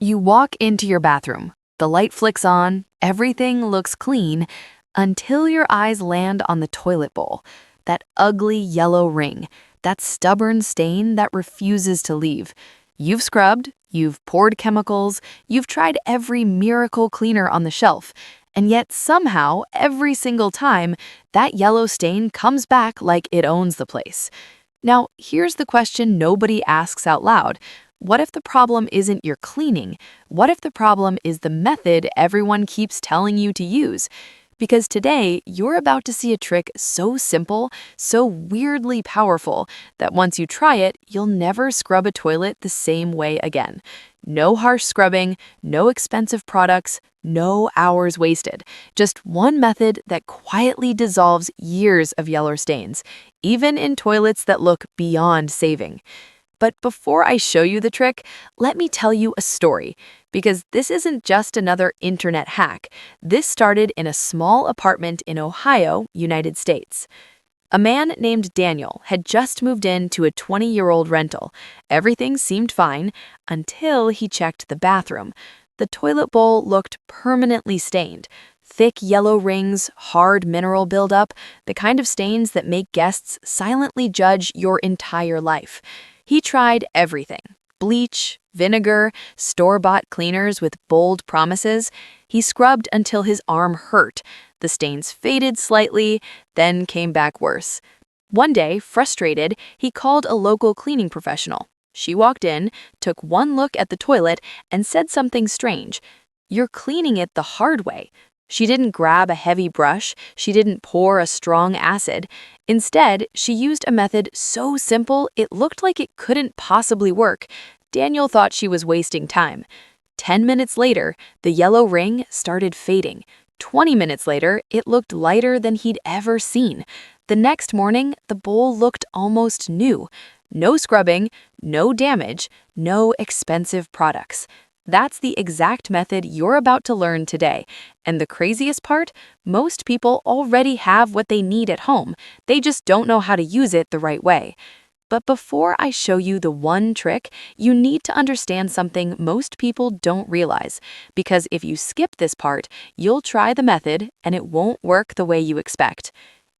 You walk into your bathroom, the light flicks on, everything looks clean until your eyes land on the toilet bowl. That ugly yellow ring, that stubborn stain that refuses to leave. You've scrubbed, you've poured chemicals, you've tried every miracle cleaner on the shelf, and yet somehow, every single time, that yellow stain comes back like it owns the place. Now, here's the question nobody asks out loud. What if the problem isn't your cleaning? What if the problem is the method everyone keeps telling you to use? Because today, you're about to see a trick so simple, so weirdly powerful, that once you try it, you'll never scrub a toilet the same way again. No harsh scrubbing, no expensive products, no hours wasted. Just one method that quietly dissolves years of yellow stains, even in toilets that look beyond saving. But before I show you the trick, let me tell you a story, because this isn't just another internet hack. This started in a small apartment in Ohio, United States. A man named Daniel had just moved into a 20-year-old rental. Everything seemed fine until he checked the bathroom. The toilet bowl looked permanently stained. Thick yellow rings, hard mineral buildup, the kind of stains that make guests silently judge your entire life. He tried everything: bleach, vinegar, store-bought cleaners with bold promises. He scrubbed until his arm hurt. The stains faded slightly, then came back worse. One day, frustrated, he called a local cleaning professional. She walked in, took one look at the toilet, and said something strange. "You're cleaning it the hard way." She didn't grab a heavy brush, she didn't pour a strong acid. Instead, she used a method so simple it looked like it couldn't possibly work. Daniel thought she was wasting time. 10 minutes later, the yellow ring started fading. 20 minutes later, it looked lighter than he'd ever seen. The next morning, the bowl looked almost new. No scrubbing, no damage, no expensive products. That's the exact method you're about to learn today. And the craziest part, most people already have what they need at home. They just don't know how to use it the right way. But before I show you the one trick, you need to understand something most people don't realize. Because if you skip this part, you'll try the method and it won't work the way you expect.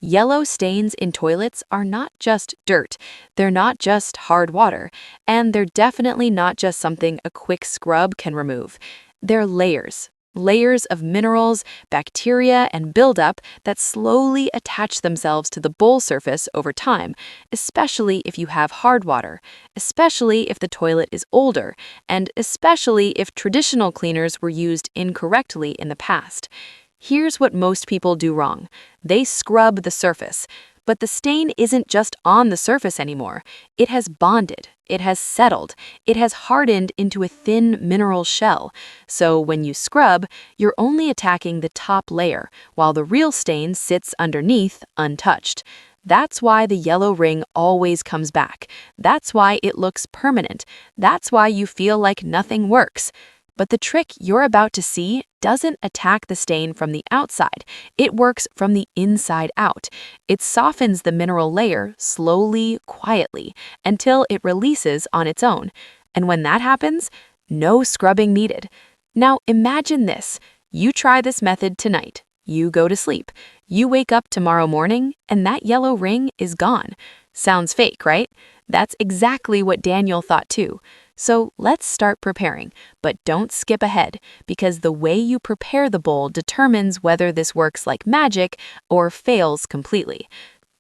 Yellow stains in toilets are not just dirt, they're not just hard water, and they're definitely not just something a quick scrub can remove. They're layers. Layers of minerals, bacteria, and buildup that slowly attach themselves to the bowl surface over time, especially if you have hard water, especially if the toilet is older, and especially if traditional cleaners were used incorrectly in the past. Here's what most people do wrong. They scrub the surface. But the stain isn't just on the surface anymore. It has bonded. It has settled. It has hardened into a thin mineral shell. So when you scrub, you're only attacking the top layer, while the real stain sits underneath, untouched. That's why the yellow ring always comes back. That's why it looks permanent. That's why you feel like nothing works. But the trick you're about to see doesn't attack the stain from the outside. It works from the inside out. It softens the mineral layer slowly, quietly, until it releases on its own. And when that happens, no scrubbing needed. Now imagine this. You try this method tonight. You go to sleep. You wake up tomorrow morning, and that yellow ring is gone. Sounds fake, right? That's exactly what Daniel thought too. So let's start preparing, but don't skip ahead, because the way you prepare the bowl determines whether this works like magic or fails completely.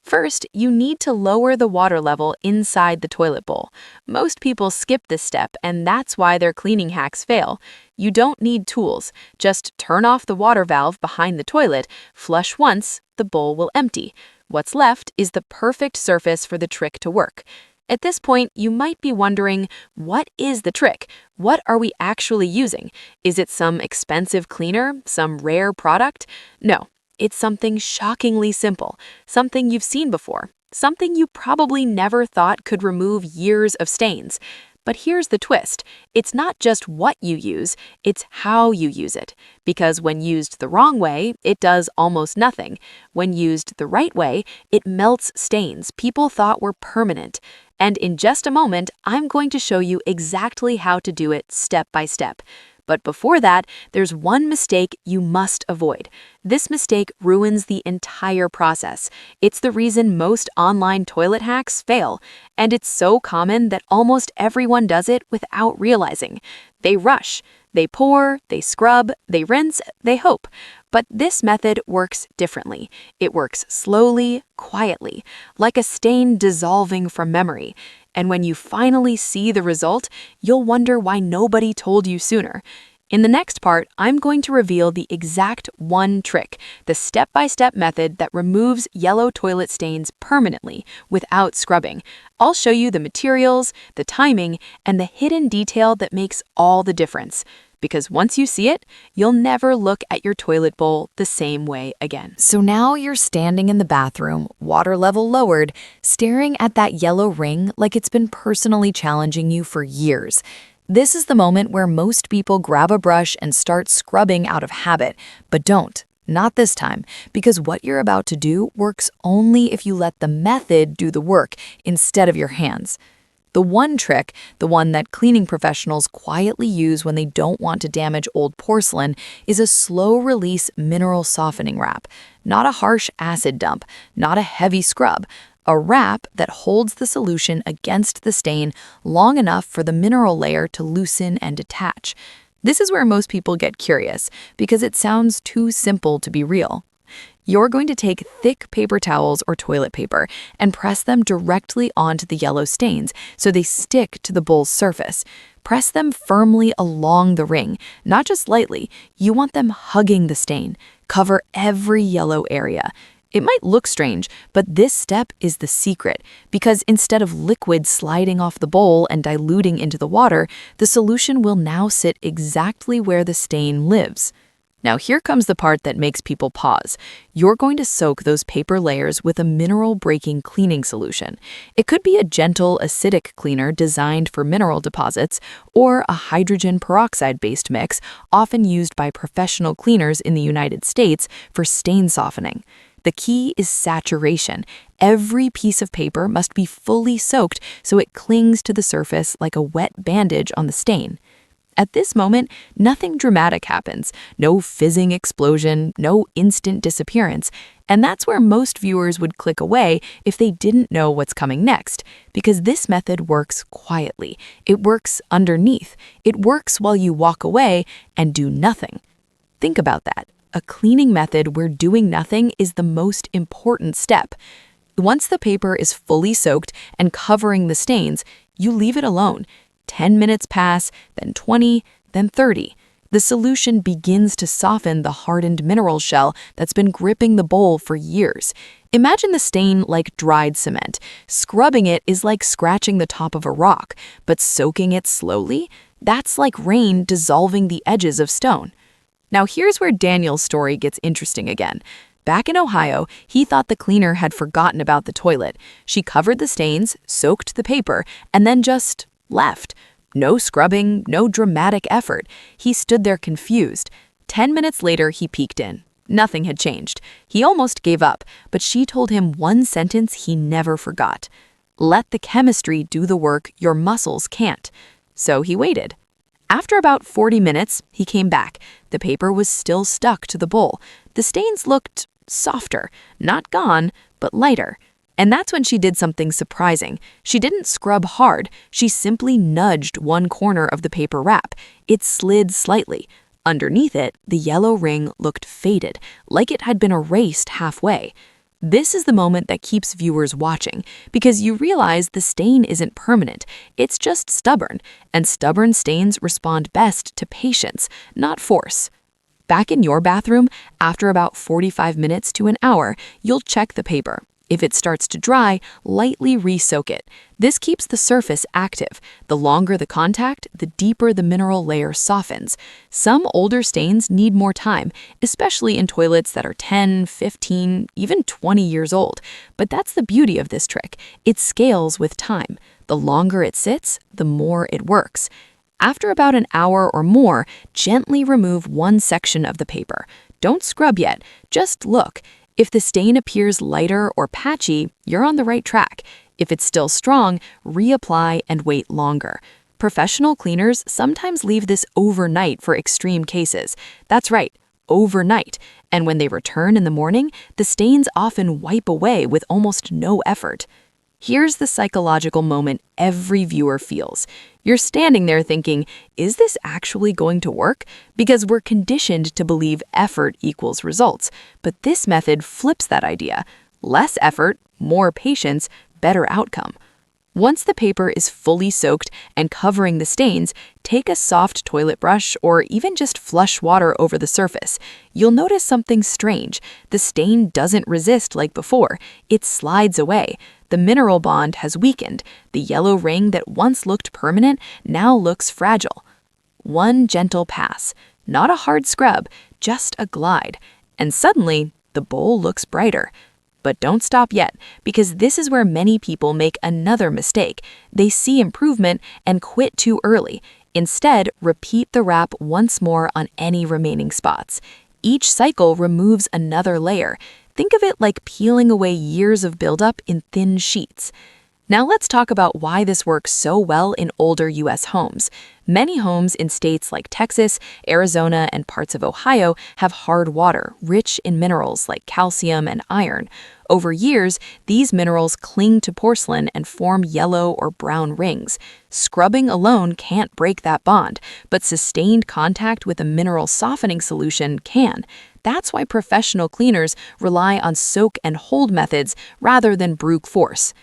First, you need to lower the water level inside the toilet bowl. Most people skip this step, and that's why their cleaning hacks fail. You don't need tools. Just turn off the water valve behind the toilet, flush once, the bowl will empty. What's left is the perfect surface for the trick to work. At this point, you might be wondering, what is the trick? What are we actually using? Is it some expensive cleaner, some rare product? No, it's something shockingly simple, something you've seen before, something you probably never thought could remove years of stains. But here's the twist. It's not just what you use, it's how you use it. Because when used the wrong way, it does almost nothing. When used the right way, it melts stains people thought were permanent. And in just a moment, I'm going to show you exactly how to do it step by step. But before that, there's one mistake you must avoid. This mistake ruins the entire process. It's the reason most online toilet hacks fail, and it's so common that almost everyone does it without realizing. They rush, they pour, they scrub, they rinse, they hope. But this method works differently. It works slowly, quietly, like a stain dissolving from memory. And when you finally see the result, you'll wonder why nobody told you sooner. In the next part, I'm going to reveal the exact one trick, the step-by-step method that removes yellow toilet stains permanently without scrubbing. I'll show you the materials, the timing, and the hidden detail that makes all the difference. Because once you see it, you'll never look at your toilet bowl the same way again. So now you're standing in the bathroom, water level lowered, staring at that yellow ring like it's been personally challenging you for years. This is the moment where most people grab a brush and start scrubbing out of habit, but don't. Not this time, because what you're about to do works only if you let the method do the work instead of your hands. The one trick, the one that cleaning professionals quietly use when they don't want to damage old porcelain, is a slow-release mineral softening wrap. Not a harsh acid dump, not a heavy scrub. A wrap that holds the solution against the stain long enough for the mineral layer to loosen and detach. This is where most people get curious, because it sounds too simple to be real. You're going to take thick paper towels or toilet paper and press them directly onto the yellow stains so they stick to the bowl's surface. Press them firmly along the ring, not just lightly. You want them hugging the stain. Cover every yellow area. It might look strange, but this step is the secret, because instead of liquid sliding off the bowl and diluting into the water, the solution will now sit exactly where the stain lives. Now here comes the part that makes people pause. You're going to soak those paper layers with a mineral-breaking cleaning solution. It could be a gentle acidic cleaner designed for mineral deposits, or a hydrogen peroxide-based mix often used by professional cleaners in the United States for stain softening. The key is saturation. Every piece of paper must be fully soaked so it clings to the surface like a wet bandage on the stain. At this moment, nothing dramatic happens. No fizzing explosion, no instant disappearance. And that's where most viewers would click away if they didn't know what's coming next. Because this method works quietly. It works underneath. It works while you walk away and do nothing. Think about that. A cleaning method where doing nothing is the most important step. Once the paper is fully soaked and covering the stains, you leave it alone. 10 minutes pass, then 20, then 30. The solution begins to soften the hardened mineral shell that's been gripping the bowl for years. Imagine the stain like dried cement. Scrubbing it is like scratching the top of a rock, but soaking it slowly? That's like rain dissolving the edges of stone. Now here's where Daniel's story gets interesting again. Back in Ohio, he thought the cleaner had forgotten about the toilet. She covered the stains, soaked the paper, and then just left. No scrubbing, no dramatic effort. He stood there confused. 10 minutes later, he peeked in. Nothing had changed. He almost gave up, but she told him one sentence he never forgot. Let the chemistry do the work your muscles can't. So he waited. After about 40 minutes, he came back. The paper was still stuck to the bowl. The stains looked softer, not gone, but lighter. And that's when she did something surprising. She didn't scrub hard. She simply nudged one corner of the paper wrap. It slid slightly. Underneath it, the yellow ring looked faded, like it had been erased halfway. This is the moment that keeps viewers watching, because you realize the stain isn't permanent. It's just stubborn, and stubborn stains respond best to patience, not force. Back in your bathroom, after about 45 minutes to an hour, you'll check the paper. If it starts to dry, lightly re-soak it. This keeps the surface active. The longer the contact, the deeper the mineral layer softens. Some older stains need more time, especially in toilets that are 10, 15, even 20 years old. But that's the beauty of this trick. It scales with time. The longer it sits, the more it works. After about an hour or more, gently remove one section of the paper. Don't scrub yet, just look. If the stain appears lighter or patchy, you're on the right track. If it's still strong, reapply and wait longer. Professional cleaners sometimes leave this overnight for extreme cases. That's right, overnight. And when they return in the morning, the stains often wipe away with almost no effort. Here's the psychological moment every viewer feels. You're standing there thinking, is this actually going to work? Because we're conditioned to believe effort equals results. But this method flips that idea. Less effort, more patience, better outcome. Once the paper is fully soaked and covering the stains, take a soft toilet brush or even just flush water over the surface. You'll notice something strange. The stain doesn't resist like before. It slides away. The mineral bond has weakened. The yellow ring that once looked permanent now looks fragile. One gentle pass, not a hard scrub, just a glide. And suddenly, the bowl looks brighter. But don't stop yet, because this is where many people make another mistake. They see improvement and quit too early. Instead, repeat the wrap once more on any remaining spots. Each cycle removes another layer. Think of it like peeling away years of buildup in thin sheets. Now let's talk about why this works so well in older U.S. homes. Many homes in states like Texas, Arizona, and parts of Ohio have hard water, rich in minerals like calcium and iron. Over years, these minerals cling to porcelain and form yellow or brown rings. Scrubbing alone can't break that bond, but sustained contact with a mineral softening solution can. That's why professional cleaners rely on soak and hold methods rather than brute force.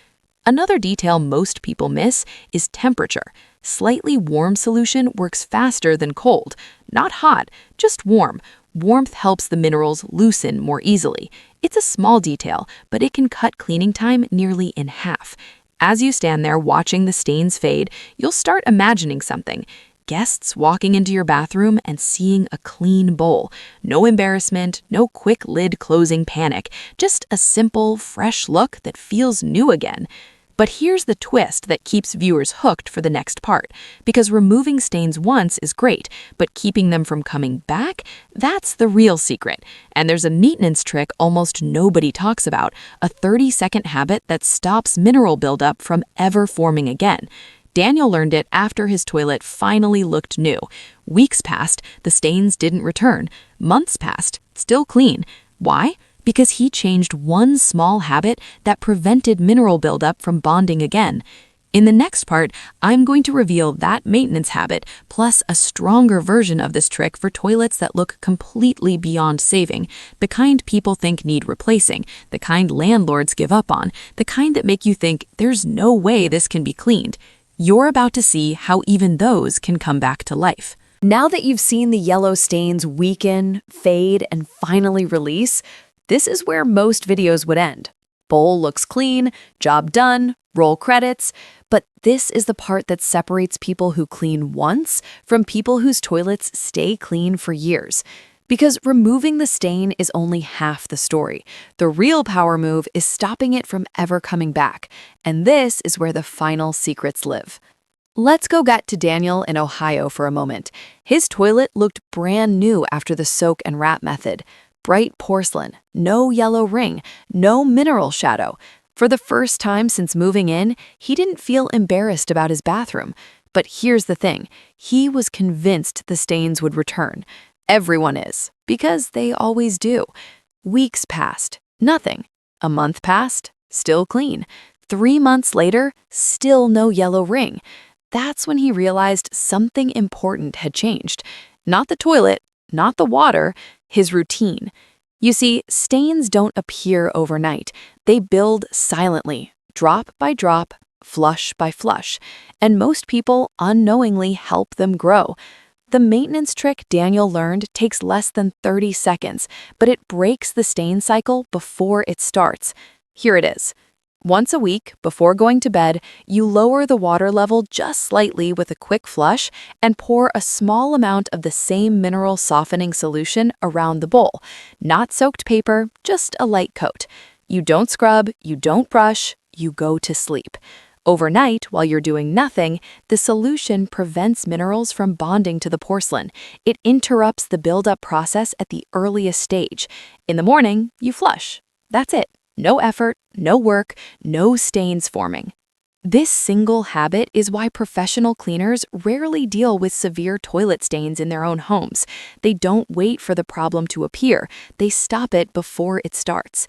Another detail most people miss is temperature. Slightly warm solution works faster than cold. Not hot, just warm. Warmth helps the minerals loosen more easily. It's a small detail, but it can cut cleaning time nearly in half. As you stand there watching the stains fade, you'll start imagining something. Guests walking into your bathroom and seeing a clean bowl. No embarrassment, no quick lid closing panic. Just a simple, fresh look that feels new again. But here's the twist that keeps viewers hooked for the next part. Because removing stains once is great, but keeping them from coming back, that's the real secret. And there's a maintenance trick almost nobody talks about, a 30-second habit that stops mineral buildup from ever forming again. Daniel learned it after his toilet finally looked new. Weeks passed, the stains didn't return. Months passed, still clean. Why? Because he changed one small habit that prevented mineral buildup from bonding again. In the next part, I'm going to reveal that maintenance habit, plus a stronger version of this trick for toilets that look completely beyond saving, the kind people think need replacing, the kind landlords give up on, the kind that make you think there's no way this can be cleaned. You're about to see how even those can come back to life. Now that you've seen the yellow stains weaken, fade, and finally release, this is where most videos would end. Bowl looks clean, job done, roll credits. But this is the part that separates people who clean once from people whose toilets stay clean for years. Because removing the stain is only half the story. The real power move is stopping it from ever coming back. And this is where the final secrets live. Let's go back to Daniel in Ohio for a moment. His toilet looked brand new after the soak and wrap method. Bright porcelain, no yellow ring, no mineral shadow. For the first time since moving in, he didn't feel embarrassed about his bathroom. But here's the thing, he was convinced the stains would return. Everyone is, because they always do. Weeks passed, nothing. A month passed, still clean. 3 months later, still no yellow ring. That's when he realized something important had changed. Not the toilet, not the water, his routine. You see, stains don't appear overnight. They build silently, drop by drop, flush by flush. And most people unknowingly help them grow. The maintenance trick Daniel learned takes less than 30 seconds, but it breaks the stain cycle before it starts. Here it is. Once a week, before going to bed, you lower the water level just slightly with a quick flush and pour a small amount of the same mineral softening solution around the bowl. Not soaked paper, just a light coat. You don't scrub, you don't brush, you go to sleep. Overnight, while you're doing nothing, the solution prevents minerals from bonding to the porcelain. It interrupts the buildup process at the earliest stage. In the morning, you flush. That's it. No effort, no work, no stains forming. This single habit is why professional cleaners rarely deal with severe toilet stains in their own homes. They don't wait for the problem to appear, they stop it before it starts.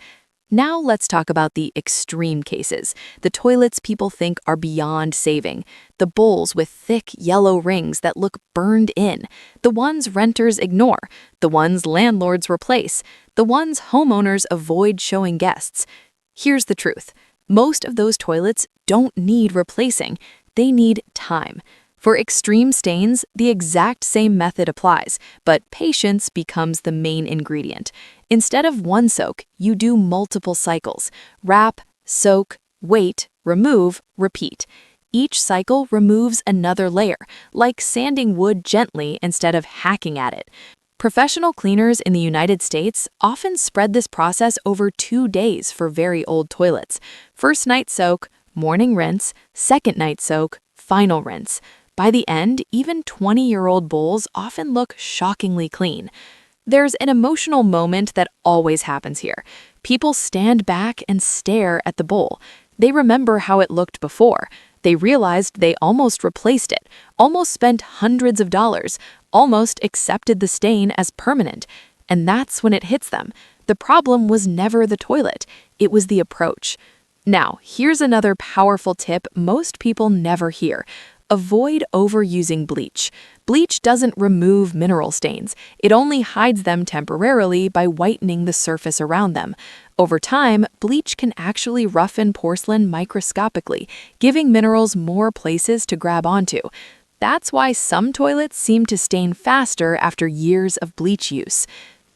Now let's talk about the extreme cases, the toilets people think are beyond saving, the bowls with thick yellow rings that look burned in, the ones renters ignore, the ones landlords replace, the ones homeowners avoid showing guests. Here's the truth. Most of those toilets don't need replacing, they need time. For extreme stains, the exact same method applies, but patience becomes the main ingredient. Instead of one soak, you do multiple cycles. Wrap, soak, wait, remove, repeat. Each cycle removes another layer, like sanding wood gently instead of hacking at it. Professional cleaners in the United States often spread this process over 2 days for very old toilets. First night soak, morning rinse, second night soak, final rinse. By the end, even 20-year-old bowls often look shockingly clean. There's an emotional moment that always happens here. People stand back and stare at the bowl. They remember how it looked before. They realized they almost replaced it, almost spent hundreds of dollars, almost accepted the stain as permanent. And that's when it hits them. The problem was never the toilet, it was the approach. Now, here's another powerful tip most people never hear. Avoid overusing bleach. Bleach doesn't remove mineral stains. It only hides them temporarily by whitening the surface around them. Over time, bleach can actually roughen porcelain microscopically, giving minerals more places to grab onto. That's why some toilets seem to stain faster after years of bleach use.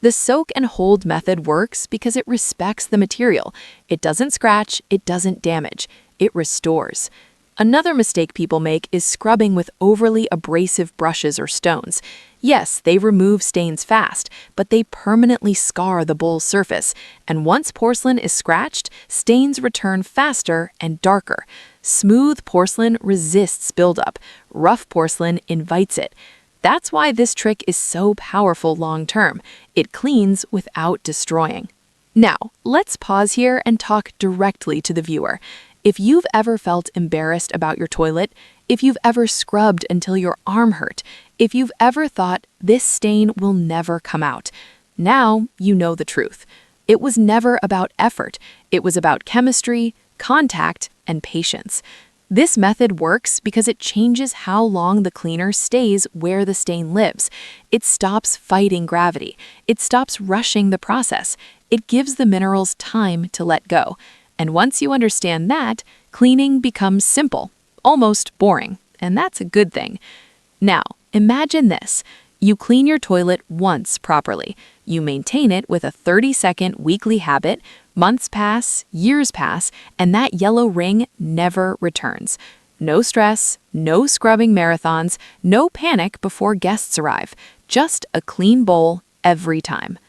The soak and hold method works because it respects the material. It doesn't scratch, it doesn't damage, it restores. Another mistake people make is scrubbing with overly abrasive brushes or stones. Yes, they remove stains fast, but they permanently scar the bowl's surface. And once porcelain is scratched, stains return faster and darker. Smooth porcelain resists buildup. Rough porcelain invites it. That's why this trick is so powerful long-term. It cleans without destroying. Now, let's pause here and talk directly to the viewer. If you've ever felt embarrassed about your toilet, if you've ever scrubbed until your arm hurt, if you've ever thought this stain will never come out, now you know the truth. It was never about effort. It was about chemistry, contact, and patience. This method works because it changes how long the cleaner stays where the stain lives. It stops fighting gravity. It stops rushing the process. It gives the minerals time to let go. And once you understand that, cleaning becomes simple, almost boring, and that's a good thing. Now, imagine this. You clean your toilet once properly. You maintain it with a 30-second weekly habit. Months pass, years pass, and that yellow ring never returns. No stress, no scrubbing marathons, no panic before guests arrive. Just a clean bowl every time.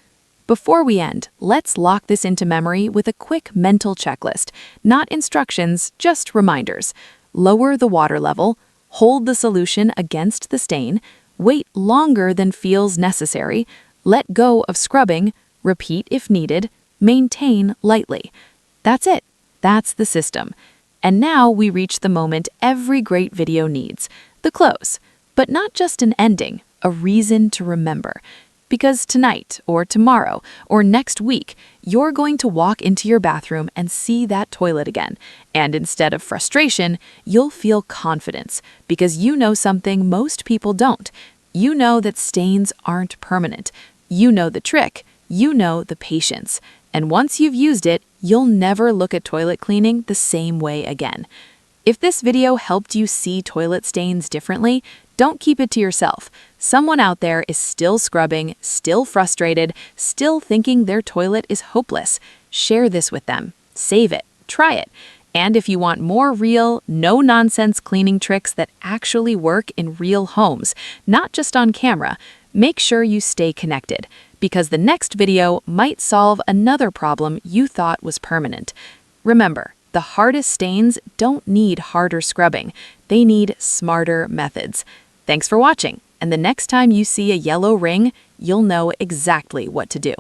Before we end, let's lock this into memory with a quick mental checklist. Not instructions, just reminders. Lower the water level, hold the solution against the stain, wait longer than feels necessary, let go of scrubbing, repeat if needed, maintain lightly. That's it. That's the system. And now we reach the moment every great video needs, the close. But not just an ending, a reason to remember. Because tonight, or tomorrow, or next week, you're going to walk into your bathroom and see that toilet again. And instead of frustration, you'll feel confidence, because you know something most people don't. You know that stains aren't permanent. You know the trick. You know the patience. And once you've used it, you'll never look at toilet cleaning the same way again. If this video helped you see toilet stains differently, don't keep it to yourself. Someone out there is still scrubbing, still frustrated, still thinking their toilet is hopeless. Share this with them. Save it. Try it. And if you want more real, no-nonsense cleaning tricks that actually work in real homes, not just on camera, make sure you stay connected, because the next video might solve another problem you thought was permanent. Remember, the hardest stains don't need harder scrubbing. They need smarter methods. Thanks for watching, and the next time you see a yellow ring, you'll know exactly what to do.